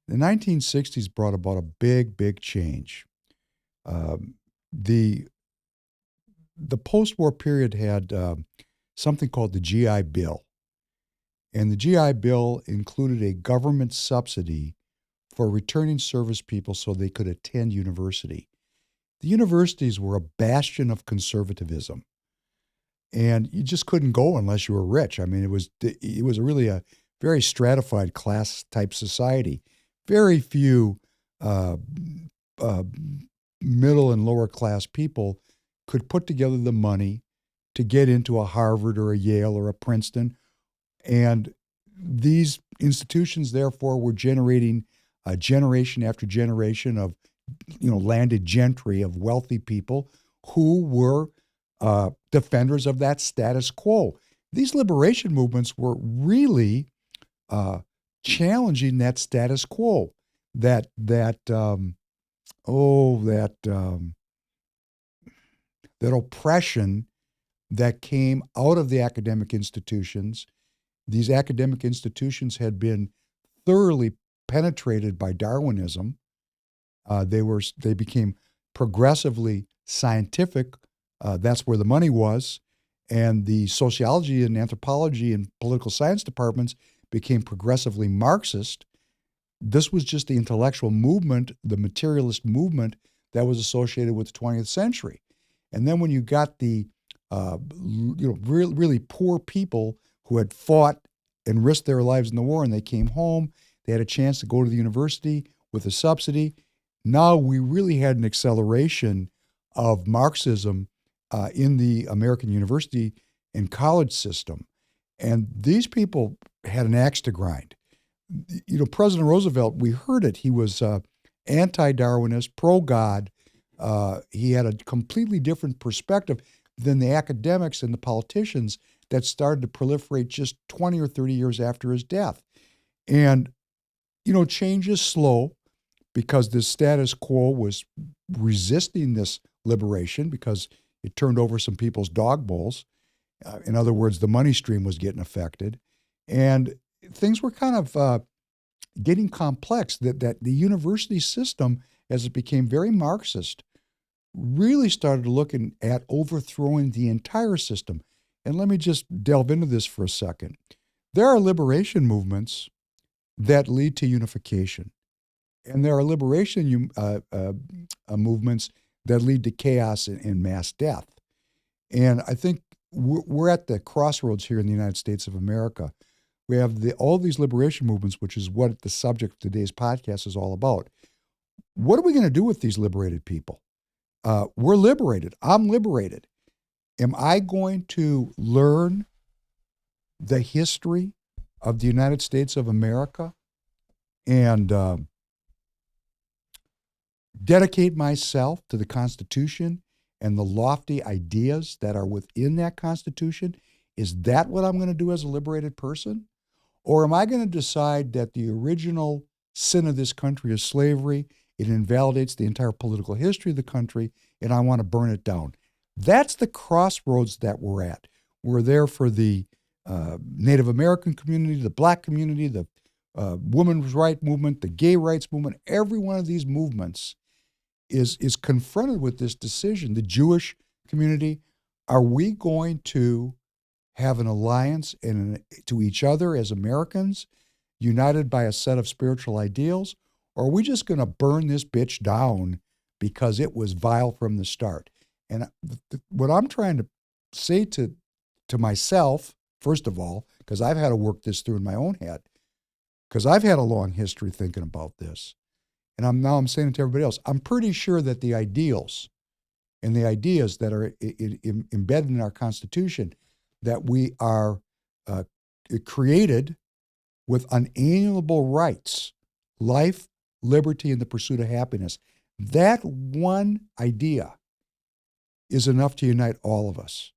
The 1960s brought about a big, big change. Um, the the post-war period had something called the GI Bill, and the GI Bill included a government subsidy for returning service people so they could attend university. The universities were a bastion of conservatism, and you just couldn't go unless you were rich. I mean, it was really a very stratified class type society. Very few uh, uh, middle and lower class people could put together the money to get into a Harvard or a Yale or a Princeton. And these institutions, therefore, were generating generation after generation of, landed gentry, of wealthy people who were defenders of that status quo. These liberation movements were really uh, challenging that status quo, that that oh that oppression that came out of the academic institutions. These academic institutions had been thoroughly penetrated by Darwinism. They became progressively scientific. That's where the money was, and the sociology and anthropology and political science departments became progressively Marxist. This was just the intellectual movement, the materialist movement that was associated with the 20th century. And then when you got the really poor people who had fought and risked their lives in the war, and they came home, they had a chance to go to the university with a subsidy. Now we really had an acceleration of Marxism in the American university and college system. And these people had an axe to grind. President Roosevelt, we heard it. He was anti-Darwinist, pro-God. He had a completely different perspective than the academics and the politicians that started to proliferate just 20 or 30 years after his death. And, change is slow because the status quo was resisting this liberation because it turned over some people's dog bowls. In other words, the money stream was getting affected. And things were kind of getting complex, that the university system, as it became very Marxist, really started looking at overthrowing the entire system. And let me just delve into this for a second. There are liberation movements that lead to unification, and there are liberation movements that lead to chaos and mass death. And I think we're at the crossroads here in the United States of America. We have all these liberation movements, which is what the subject of today's podcast is all about. What are we going to do with these liberated people? We're liberated. I'm liberated. Am I going to learn the history of the United States of America and dedicate myself to the Constitution and the lofty ideas that are within that Constitution? Is that what I'm going to do as a liberated person? Or am I going to decide that the original sin of this country is slavery, it invalidates the entire political history of the country, and I want to burn it down? That's the crossroads that we're at. We're there for the Native American community, the Black community, the women's rights movement, the gay rights movement. Every one of these movements is confronted with this decision. The Jewish community, are we going to have an alliance to each other as Americans, united by a set of spiritual ideals, or are we just going to burn this bitch down because it was vile from the start? And what I'm trying to say to myself, first of all, because I've had to work this through in my own head, because I've had a long history thinking about this, and I'm saying it to everybody else, I'm pretty sure that the ideals and the ideas that are embedded in our Constitution, that we are created with unalienable rights, life, liberty, and the pursuit of happiness. That one idea is enough to unite all of us.